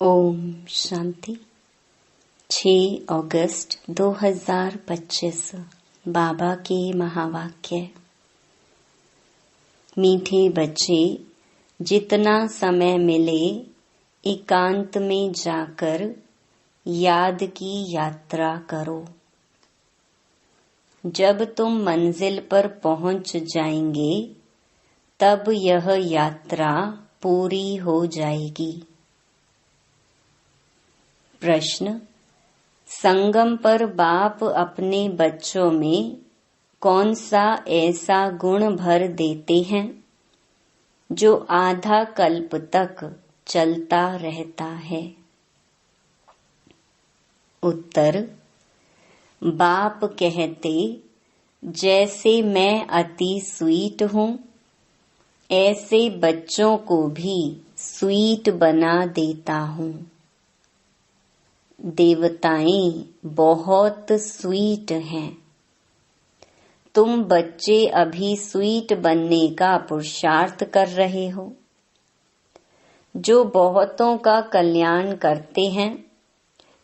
ओम शांति। 6 अगस्त 2025 बाबा के महावाक्य। मीठे बच्चे, जितना समय मिले एकांत में जाकर याद की यात्रा करो। जब तुम मंजिल पर पहुंच जाएंगे तब यह यात्रा पूरी हो जाएगी। प्रश्न: संगम पर बाप अपने बच्चों में कौन सा ऐसा गुण भर देते हैं जो आधा कल्प तक चलता रहता है? उत्तर: बाप कहते, जैसे मैं अति स्वीट हूँ ऐसे बच्चों को भी स्वीट बना देता हूँ। देवताएं बहुत स्वीट हैं। तुम बच्चे अभी स्वीट बनने का पुरुषार्थ कर रहे हो। जो बहुतों का कल्याण करते हैं,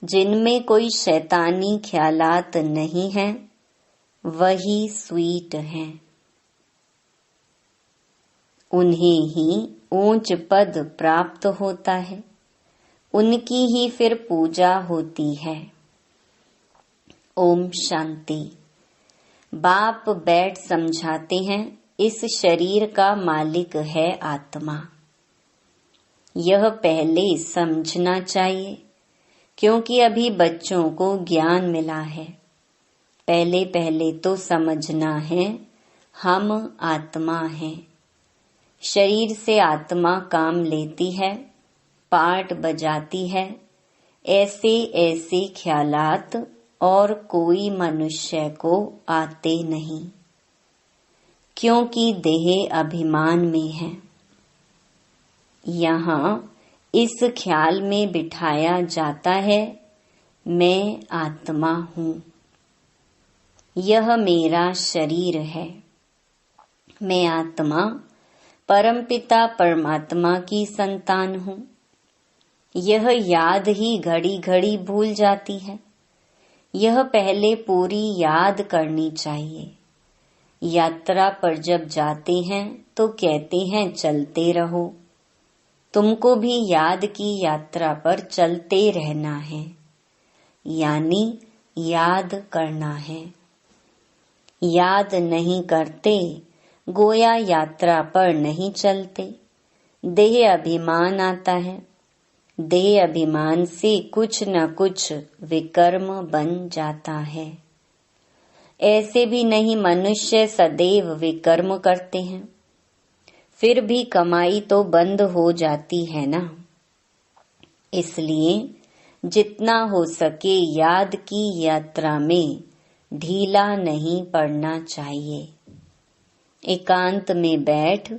जिनमें कोई शैतानी ख्यालात नहीं हैं, वही स्वीट हैं। उन्हें ही ऊंच पद प्राप्त होता है, उनकी ही फिर पूजा होती है। ओम शांति। बाप बैठ समझाते हैं, इस शरीर का मालिक है आत्मा। यह पहले समझना चाहिए, क्योंकि अभी बच्चों को ज्ञान मिला है। पहले पहले तो समझना है हम आत्मा हैं। शरीर से आत्मा काम लेती है, पार्ट बजाती है। ऐसे ऐसे ख्यालात और कोई मनुष्य को आते नहीं, क्योंकि देह अभिमान में है। यहाँ इस ख्याल में बिठाया जाता है, मैं आत्मा हूँ, यह मेरा शरीर है। मैं आत्मा परमपिता परमात्मा की संतान हूँ। यह याद ही घड़ी घड़ी भूल जाती है। यह पहले पूरी याद करनी चाहिए। यात्रा पर जब जाते हैं तो कहते हैं चलते रहो। तुमको भी याद की यात्रा पर चलते रहना है, यानी याद करना है। याद नहीं करते, गोया यात्रा पर नहीं चलते। देह अभिमान आता है। देह अभिमान से कुछ न कुछ विकर्म बन जाता है। ऐसे भी नहीं मनुष्य सदैव विकर्म करते हैं, फिर भी कमाई तो बंद हो जाती है ना। इसलिए जितना हो सके याद की यात्रा में ढीला नहीं पड़ना चाहिए। एकांत में बैठ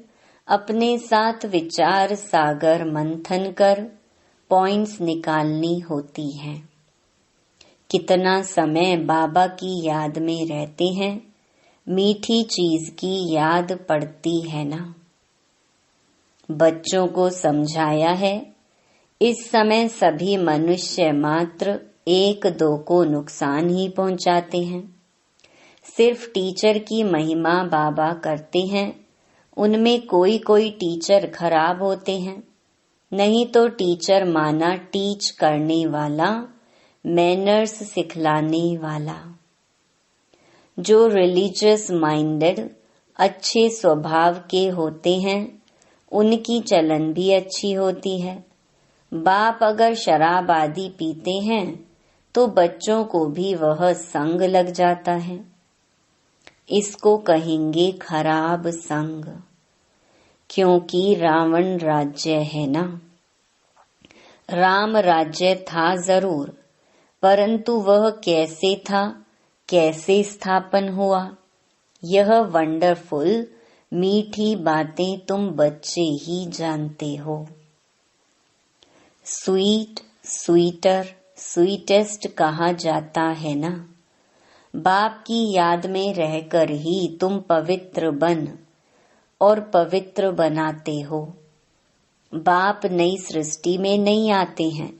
अपने साथ विचार सागर मंथन कर पॉइंट्स निकालनी होती हैं। कितना समय बाबा की याद में रहते हैं, मीठी चीज की याद पड़ती है ना। बच्चों को समझाया है, इस समय सभी मनुष्य मात्र एक दो को नुकसान ही पहुंचाते हैं। सिर्फ टीचर की महिमा बाबा करते हैं। उनमें कोई कोई टीचर खराब होते हैं, नहीं तो टीचर माना टीच करने वाला, मैनर्स सिखलाने वाला। जो रिलीजियस माइंडेड अच्छे स्वभाव के होते हैं, उनकी चलन भी अच्छी होती है। बाप अगर शराब आदि पीते हैं तो बच्चों को भी वह संग लग जाता है। इसको कहेंगे खराब संग, क्योंकि रावण राज्य है ना। राम राज्य था जरूर, परंतु वह कैसे था, कैसे स्थापन हुआ, यह वंडरफुल मीठी बातें तुम बच्चे ही जानते हो। स्वीट, स्वीटर, स्वीटेस्ट कहा जाता है ना। बाप की याद में रहकर ही तुम पवित्र बन और पवित्र बनाते हो। बाप नई सृष्टि में नहीं आते हैं।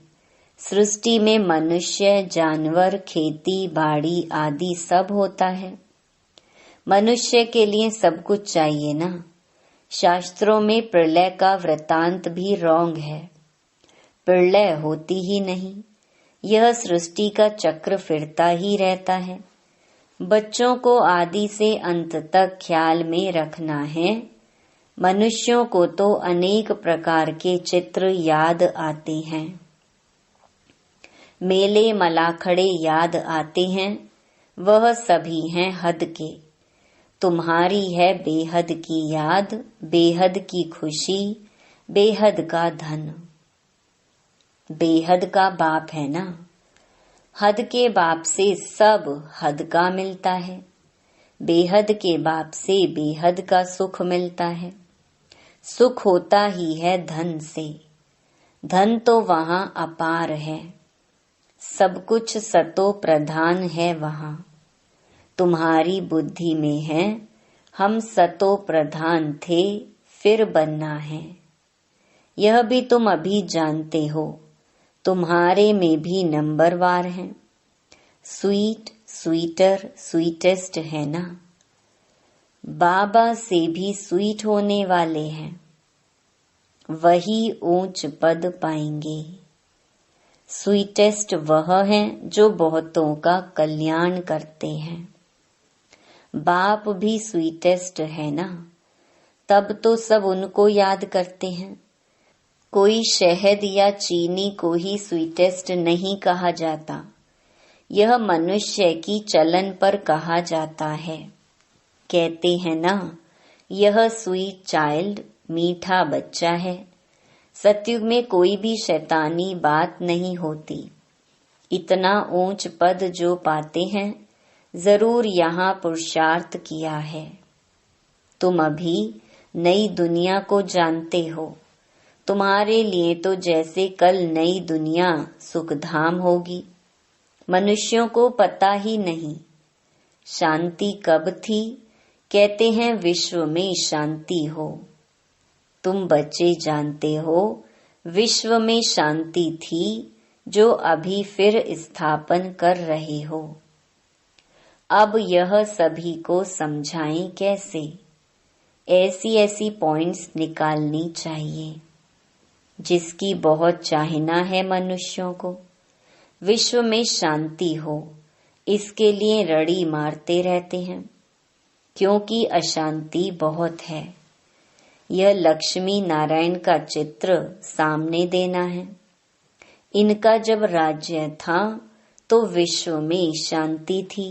सृष्टि में मनुष्य, जानवर, खेती बाड़ी आदि सब होता है। मनुष्य के लिए सब कुछ चाहिए ना। शास्त्रों में प्रलय का वृतांत भी रॉन्ग है। प्रलय होती ही नहीं। यह सृष्टि का चक्र फिरता ही रहता है। बच्चों को आदि से अंत तक ख्याल में रखना है। मनुष्यों को तो अनेक प्रकार के चित्र याद आते हैं, मेले मलाखड़े याद आते हैं। वह सभी हैं हद के। तुम्हारी है बेहद की याद, बेहद की खुशी, बेहद का धन। बेहद का बाप है ना। हद के बाप से सब हद का मिलता है। बेहद के बाप से बेहद का सुख मिलता है। सुख होता ही है धन से। धन तो वहाँ अपार है। सब कुछ सतो प्रधान है वहाँ। तुम्हारी बुद्धि में है हम सतो प्रधान थे, फिर बनना है। यह भी तुम अभी जानते हो। तुम्हारे में भी नंबरवार हैं। स्वीट, स्वीटर, स्वीटेस्ट है ना। बाबा से भी स्वीट होने वाले हैं। वही ऊंच पद पाएंगे। स्वीटेस्ट वह हैं जो बहुतों का कल्याण करते हैं। बाप भी स्वीटेस्ट है ना। तब तो सब उनको याद करते हैं। कोई शहद या चीनी को ही स्वीटेस्ट नहीं कहा जाता। यह मनुष्य की चलन पर कहा जाता है। कहते हैं ना, यह स्वीट चाइल्ड, मीठा बच्चा है। सतयुग में कोई भी शैतानी बात नहीं होती। इतना ऊंच पद जो पाते हैं, जरूर यहाँ पुरुषार्थ किया है। तुम अभी नई दुनिया को जानते हो। तुम्हारे लिए तो जैसे कल नई दुनिया सुखधाम होगी। मनुष्यों को पता ही नहीं शांति कब थी। कहते हैं विश्व में शांति हो। तुम बच्चे जानते हो विश्व में शांति थी, जो अभी फिर स्थापन कर रहे हो। अब यह सभी को समझाएं कैसे। ऐसी ऐसी पॉइंट्स निकालनी चाहिए। जिसकी बहुत चाहना है मनुष्यों को विश्व में शांति हो, इसके लिए रड़ी मारते रहते हैं, क्योंकि अशांति बहुत है। यह लक्ष्मी नारायण का चित्र सामने देना है। इनका जब राज्य था तो विश्व में शांति थी।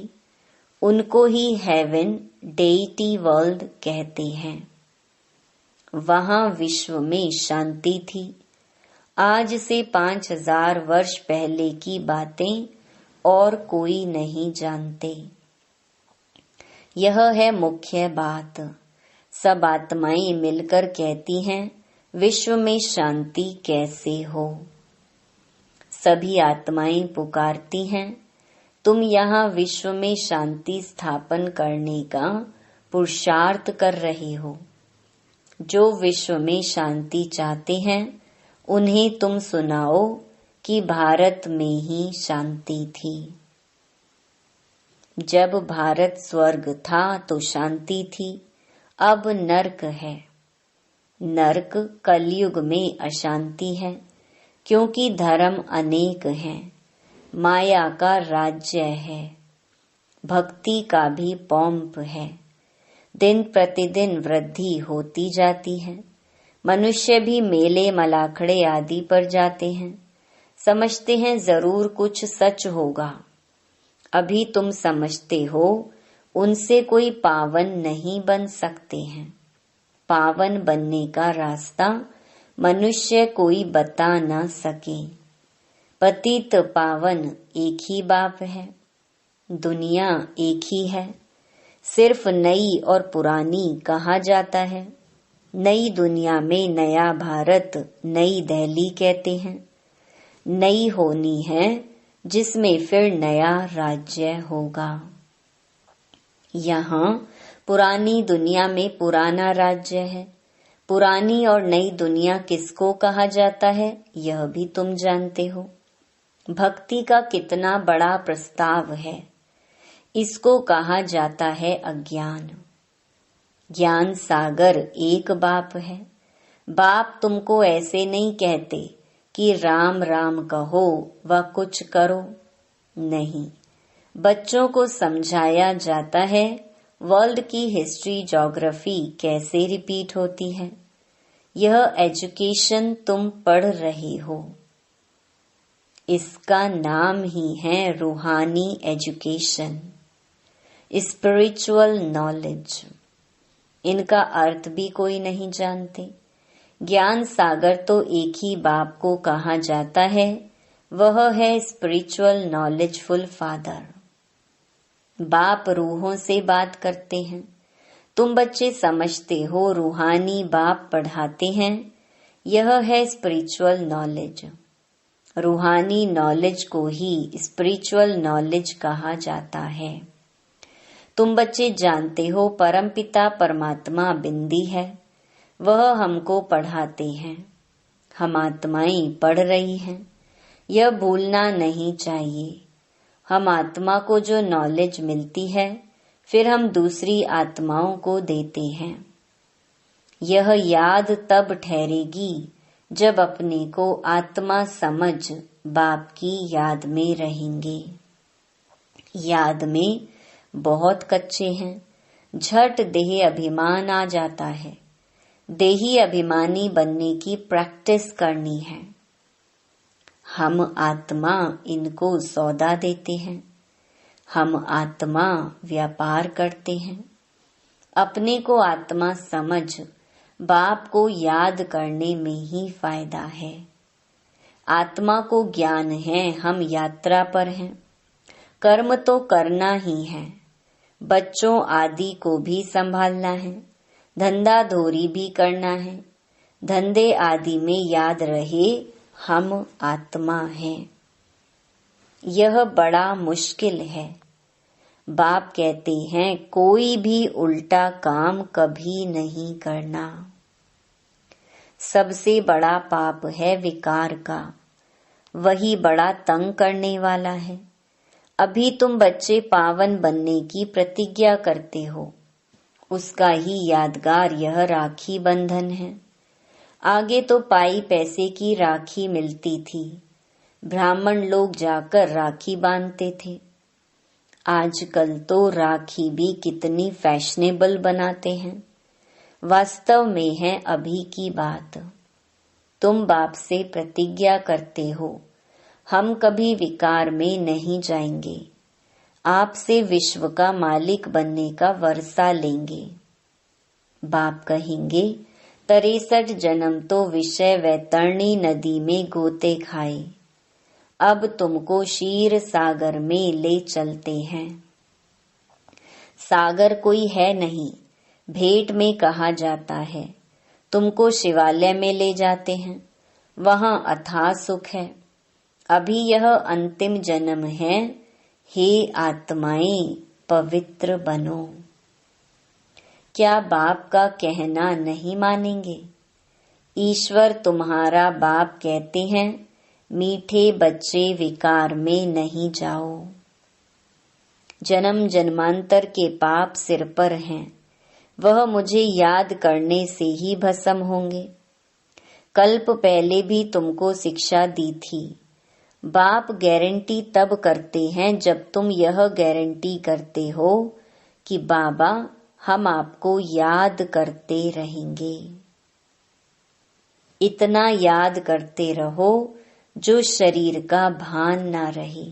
उनको ही हेवन, डेइटी वर्ल्ड कहते हैं। वहाँ विश्व में शांति थी। आज से 5000 वर्ष पहले की बातें और कोई नहीं जानते। यह है मुख्य बात। सब आत्माएं मिलकर कहती हैं विश्व में शांति कैसे हो। सभी आत्माएं पुकारती हैं तुम यहाँ विश्व में शांति स्थापन करने का पुरुषार्थ कर रहे हो। जो विश्व में शांति चाहते हैं उन्हें तुम सुनाओ कि भारत में ही शांति थी। जब भारत स्वर्ग था तो शांति थी। अब नरक है। नरक कलयुग में अशांति है, क्योंकि धर्म अनेक हैं। माया का राज्य है। भक्ति का भी पॉम्प है। दिन प्रतिदिन वृद्धि होती जाती है। मनुष्य भी मेले मलाखड़े आदि पर जाते हैं। समझते हैं जरूर कुछ सच होगा। अभी तुम समझते हो उनसे कोई पावन नहीं बन सकते हैं। पावन बनने का रास्ता मनुष्य कोई बता न सके। पतित पावन एक ही बाप है। दुनिया एक ही है। सिर्फ नई और पुरानी कहा जाता है। नई दुनिया में नया भारत, नई दिल्ली कहते हैं। नई होनी है जिसमें फिर नया राज्य होगा। यहाँ पुरानी दुनिया में पुराना राज्य है। पुरानी और नई दुनिया किसको कहा जाता है यह भी तुम जानते हो। भक्ति का कितना बड़ा प्रस्ताव है। इसको कहा जाता है अज्ञान। ज्ञान सागर एक बाप है। बाप तुमको ऐसे नहीं कहते कि राम राम कहो व कुछ करो, नहीं। बच्चों को समझाया जाता है वर्ल्ड की हिस्ट्री ज्योग्राफी कैसे रिपीट होती है। यह एजुकेशन तुम पढ़ रहे हो, इसका नाम ही है रूहानी एजुकेशन, स्पिरिचुअल नॉलेज। इनका अर्थ भी कोई नहीं जानते। ज्ञान सागर तो एक ही बाप को कहा जाता है, वह है स्पिरिचुअल नॉलेजफुल फादर। बाप रूहों से बात करते हैं। तुम बच्चे समझते हो रूहानी बाप पढ़ाते हैं, यह है स्पिरिचुअल नॉलेज। रूहानी नॉलेज को ही स्पिरिचुअल नॉलेज कहा जाता है। तुम बच्चे जानते हो परमपिता परमात्मा बिंदी है, वह हमको पढ़ाते हैं। हम आत्माएं पढ़ रही हैं, यह भूलना नहीं चाहिए। हम आत्मा को जो नॉलेज मिलती है फिर हम दूसरी आत्माओं को देते हैं। यह याद तब ठहरेगी जब अपने को आत्मा समझ बाप की याद में रहेंगे। याद में बहुत कच्चे हैं, झट देह अभिमान आ जाता है। देही अभिमानी बनने की प्रैक्टिस करनी है। हम आत्मा इनको सौदा देते हैं, हम आत्मा व्यापार करते हैं। अपने को आत्मा समझ बाप को याद करने में ही फायदा है। आत्मा को ज्ञान है हम यात्रा पर हैं, कर्म तो करना ही है। बच्चों आदि को भी संभालना है, धंधा धोरी भी करना है। धंधे आदि में याद रहे हम आत्मा हैं। यह बड़ा मुश्किल है। बाप कहते हैं कोई भी उल्टा काम कभी नहीं करना। सबसे बड़ा पाप है विकार का, वही बड़ा तंग करने वाला है। अभी तुम बच्चे पावन बनने की प्रतिज्ञा करते हो, उसका ही यादगार यह राखी बंधन है। आगे तो पाई पैसे की राखी मिलती थी, ब्राह्मण लोग जाकर राखी बांधते थे। आजकल तो राखी भी कितनी फैशनेबल बनाते हैं। वास्तव में है अभी की बात। तुम बाप से प्रतिज्ञा करते हो हम कभी विकार में नहीं जाएंगे, आपसे विश्व का मालिक बनने का वर्षा लेंगे। बाप कहेंगे 63 जन्म तो विषय वैतरणी नदी में गोते खाए, अब तुमको क्षीर सागर में ले चलते हैं। सागर कोई है नहीं, भेंट में कहा जाता है। तुमको शिवालय में ले जाते हैं, वहां अथाह सुख है। अभी यह अंतिम जन्म है, हे आत्माएं पवित्र बनो। क्या बाप का कहना नहीं मानेंगे? ईश्वर तुम्हारा बाप कहते हैं मीठे बच्चे विकार में नहीं जाओ। जन्म जन्मांतर के पाप सिर पर हैं, वह मुझे याद करने से ही भस्म होंगे। कल्प पहले भी तुमको शिक्षा दी थी। बाप गारंटी तब करते हैं जब तुम यह गारंटी करते हो कि बाबा हम आपको याद करते रहेंगे। इतना याद करते रहो जो शरीर का भान ना रहे।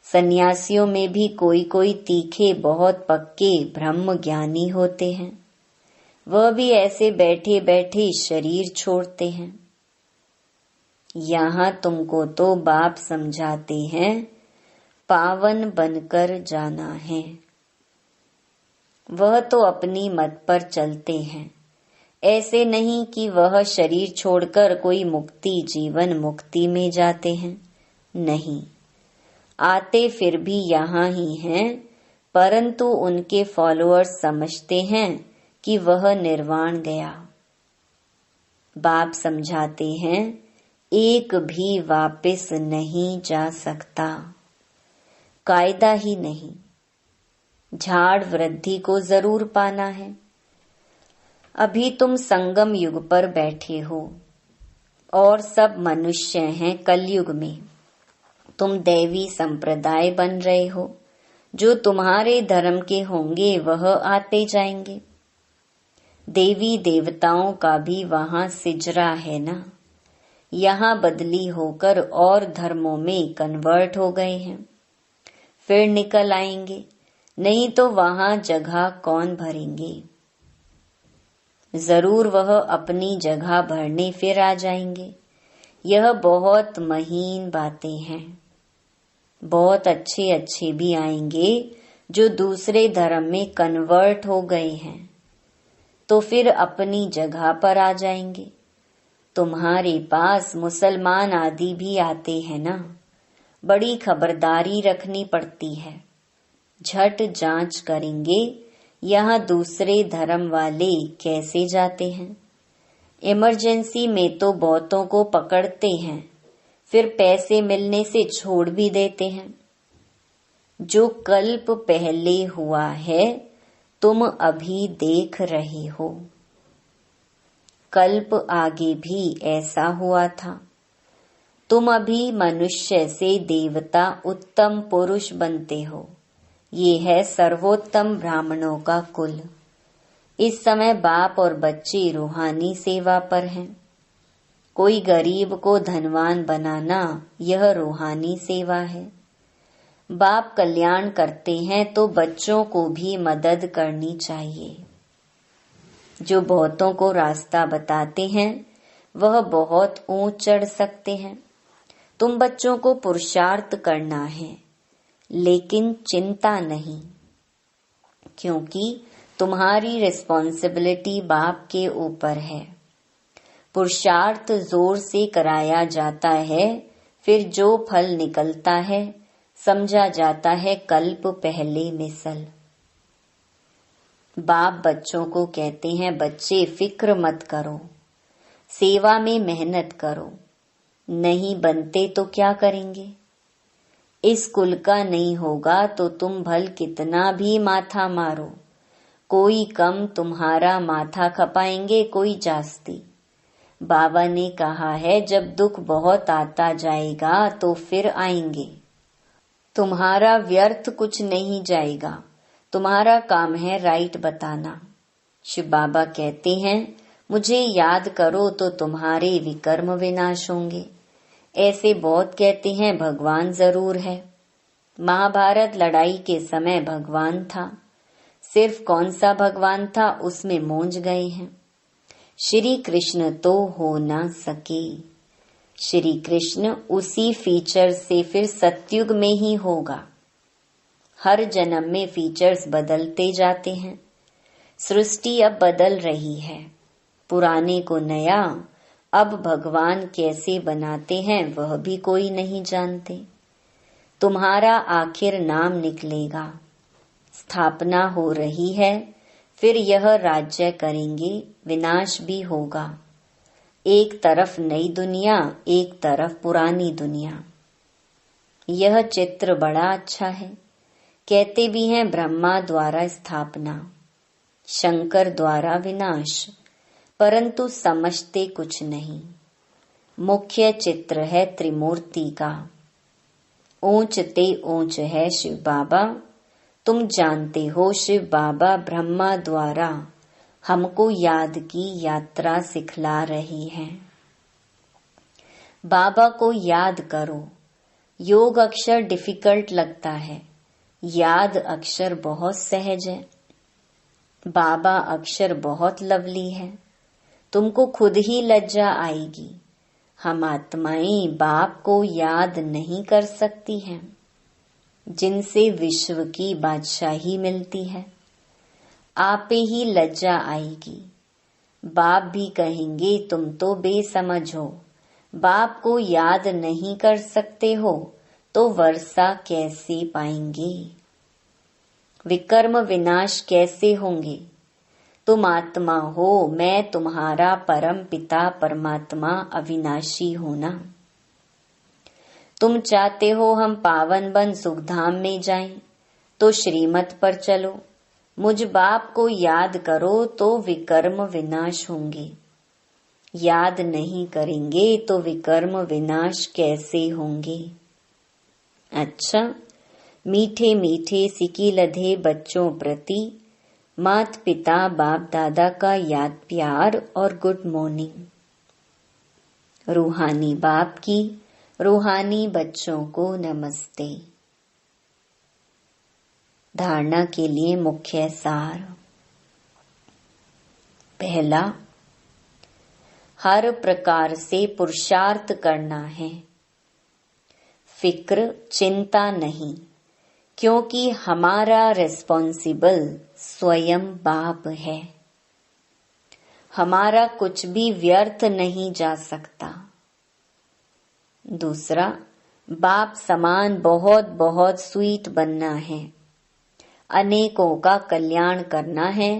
सन्यासियों में भी कोई कोई तीखे बहुत पक्के ब्रह्म ज्ञानी होते हैं, वह भी ऐसे बैठे बैठे शरीर छोड़ते हैं। यहाँ तुमको तो बाप समझाते हैं पावन बनकर जाना है। वह तो अपनी मत पर चलते हैं, ऐसे नहीं कि वह शरीर छोड़कर कोई मुक्ति जीवन मुक्ति में जाते हैं। नहीं, आते फिर भी यहाँ ही हैं, परंतु उनके फॉलोअर्स समझते हैं कि वह निर्वाण गया। बाप समझाते हैं, एक भी वापस नहीं जा सकता, कायदा ही नहीं। झाड़ वृद्धि को जरूर पाना है। अभी तुम संगम युग पर बैठे हो और सब मनुष्य हैं कलयुग में। तुम दैवी संप्रदाय बन रहे हो। जो तुम्हारे धर्म के होंगे वह आते जाएंगे। देवी देवताओं का भी वहां सिजरा है ना। यहाँ बदली होकर और धर्मों में कन्वर्ट हो गए हैं, फिर निकल आएंगे। नहीं तो वहां जगह कौन भरेंगे। जरूर वह अपनी जगह भरने फिर आ जाएंगे। यह बहुत महीन बातें हैं। बहुत अच्छे अच्छे भी आएंगे जो दूसरे धर्म में कन्वर्ट हो गए हैं, तो फिर अपनी जगह पर आ जाएंगे। तुम्हारे पास मुसलमान आदि भी आते हैं ना। बड़ी खबरदारी रखनी पड़ती है। झट जांच करेंगे यहाँ दूसरे धर्म वाले कैसे जाते हैं। इमरजेंसी में तो बहुतों को पकड़ते हैं, फिर पैसे मिलने से छोड़ भी देते हैं। जो कल्प पहले हुआ है तुम अभी देख रहे हो। कल्प आगे भी ऐसा हुआ था। तुम अभी मनुष्य से देवता उत्तम पुरुष बनते हो। ये है सर्वोत्तम ब्राह्मणों का कुल। इस समय बाप और बच्चे रूहानी सेवा पर हैं। कोई गरीब को धनवान बनाना यह रूहानी सेवा है। बाप कल्याण करते हैं तो बच्चों को भी मदद करनी चाहिए। जो बहुतों को रास्ता बताते हैं वह बहुत ऊंच चढ़ सकते हैं। तुम बच्चों को पुरुषार्थ करना है, लेकिन चिंता नहीं, क्योंकि तुम्हारी रिस्पॉन्सिबिलिटी बाप के ऊपर है। पुरुषार्थ जोर से कराया जाता है, फिर जो फल निकलता है समझा जाता है कल्प पहले मिसल। बाप बच्चों को कहते हैं, बच्चे फिक्र मत करो, सेवा में मेहनत करो। नहीं बनते तो क्या करेंगे। इस कुल का नहीं होगा तो तुम भल कितना भी माथा मारो, कोई कम तुम्हारा माथा खपाएंगे, कोई जास्ती। बाबा ने कहा है जब दुख बहुत आता जाएगा तो फिर आएंगे। तुम्हारा व्यर्थ कुछ नहीं जाएगा। तुम्हारा काम है राइट बताना। शिव बाबा कहते हैं, मुझे याद करो तो तुम्हारे विकर्म विनाश होंगे। ऐसे बहुत कहते हैं भगवान जरूर है। महाभारत लड़ाई के समय भगवान था। सिर्फ कौन सा भगवान था उसमें मूंझ गए हैं। श्री कृष्ण तो हो ना सके। श्री कृष्ण उसी फीचर से फिर सतयुग में ही होगा। हर जन्म में फीचर्स बदलते जाते हैं। सृष्टि अब बदल रही है, पुराने को नया। अब भगवान कैसे बनाते हैं वह भी कोई नहीं जानते। तुम्हारा आखिर नाम निकलेगा। स्थापना हो रही है, फिर यह राज्य करेंगे, विनाश भी होगा। एक तरफ नई दुनिया, एक तरफ पुरानी दुनिया। यह चित्र बड़ा अच्छा है। कहते भी हैं ब्रह्मा द्वारा स्थापना, शंकर द्वारा विनाश, परंतु समझते कुछ नहीं। मुख्य चित्र है त्रिमूर्ति का। ऊंच ते ऊंच है शिव बाबा। तुम जानते हो शिव बाबा ब्रह्मा द्वारा हमको याद की यात्रा सिखला रही हैं। बाबा को याद करो। योग अक्षर डिफिकल्ट लगता है, याद अक्षर बहुत सहज है। बाबा अक्षर बहुत लवली है। तुमको खुद ही लज्जा आएगी। हम आत्माएं बाप को याद नहीं कर सकती हैं, जिनसे विश्व की बादशाही मिलती है। आपे ही लज्जा आएगी। बाप भी कहेंगे तुम तो बेसमझ हो, बाप को याद नहीं कर सकते हो तो वर्षा कैसे पाएंगे। विकर्म विनाश कैसे होंगे। तुम आत्मा हो, मैं तुम्हारा परम पिता परमात्मा अविनाशी हूं ना। तुम चाहते हो हम पावन बन सुखधाम में जाएं, तो श्रीमत पर चलो। मुझ बाप को याद करो तो विकर्म विनाश होंगे। याद नहीं करेंगे तो विकर्म विनाश कैसे होंगे। अच्छा, मीठे मीठे सिकी लधे बच्चों प्रति मात पिता बाप दादा का याद प्यार और गुड मॉर्निंग। रूहानी बाप की रूहानी बच्चों को नमस्ते। धारणा के लिए मुख्य सार। पहला, हर प्रकार से पुरुषार्थ करना है, फिक्र चिंता नहीं, क्योंकि हमारा रिस्पॉन्सिबल स्वयं बाप है। हमारा कुछ भी व्यर्थ नहीं जा सकता। दूसरा, बाप समान बहुत बहुत स्वीट बनना है, अनेकों का कल्याण करना है।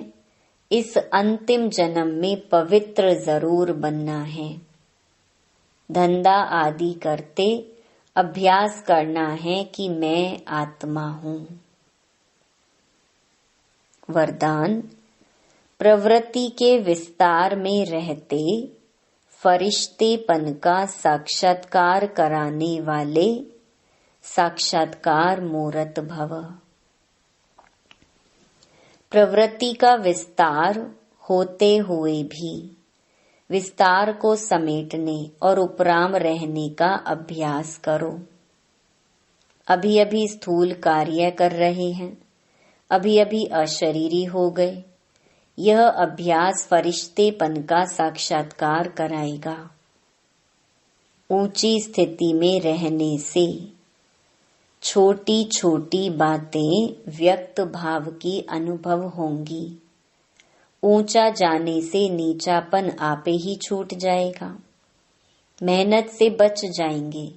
इस अंतिम जन्म में पवित्र जरूर बनना है। धंधा आदि करते अभ्यास करना है कि मैं आत्मा हूँ। वरदान, प्रवृत्ति के विस्तार में रहते फरिश्तेपन का साक्षात्कार कराने वाले साक्षात्कार मूर्त भव। प्रवृत्ति का विस्तार होते हुए भी विस्तार को समेटने और उपराम रहने का अभ्यास करो। अभी अभी स्थूल कार्य कर रहे हैं, अभी अभी अशरीरी हो गए। यह अभ्यास फरिश्तेपन का साक्षात्कार कराएगा। ऊंची स्थिति में रहने से छोटी छोटी बातें व्यक्त भाव की अनुभव होंगी। ऊंचा जाने से नीचापन आपे ही छूट जाएगा। मेहनत से बच जाएंगे,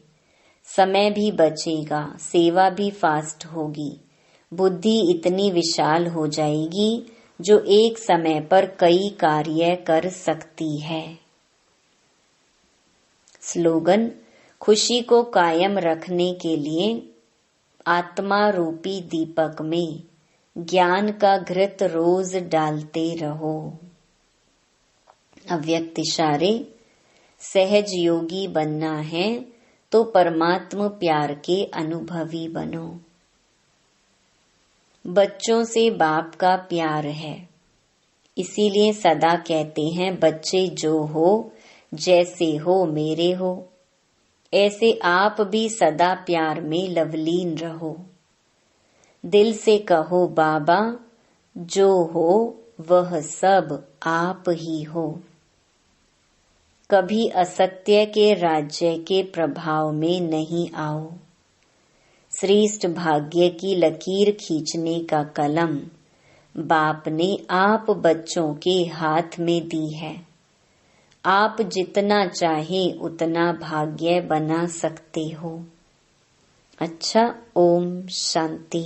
समय भी बचेगा, सेवा भी फास्ट होगी। बुद्धि इतनी विशाल हो जाएगी जो एक समय पर कई कार्य कर सकती है। स्लोगन, खुशी को कायम रखने के लिए आत्मा रूपी दीपक में ज्ञान का घृत रोज डालते रहो। अव्यक्त इशारे, सहज योगी बनना है तो परमात्मा प्यार के अनुभवी बनो। बच्चों से बाप का प्यार है, इसीलिए सदा कहते हैं बच्चे जो हो जैसे हो मेरे हो, ऐसे आप भी सदा प्यार में लवलीन रहो। दिल से कहो बाबा, जो हो वह सब आप ही हो। कभी असत्य के राज्य के प्रभाव में नहीं आओ। श्रेष्ठ भाग्य की लकीर खींचने का कलम बाप ने आप बच्चों के हाथ में दी है। आप जितना चाहें उतना भाग्य बना सकते हो। अच्छा, ओम शांति।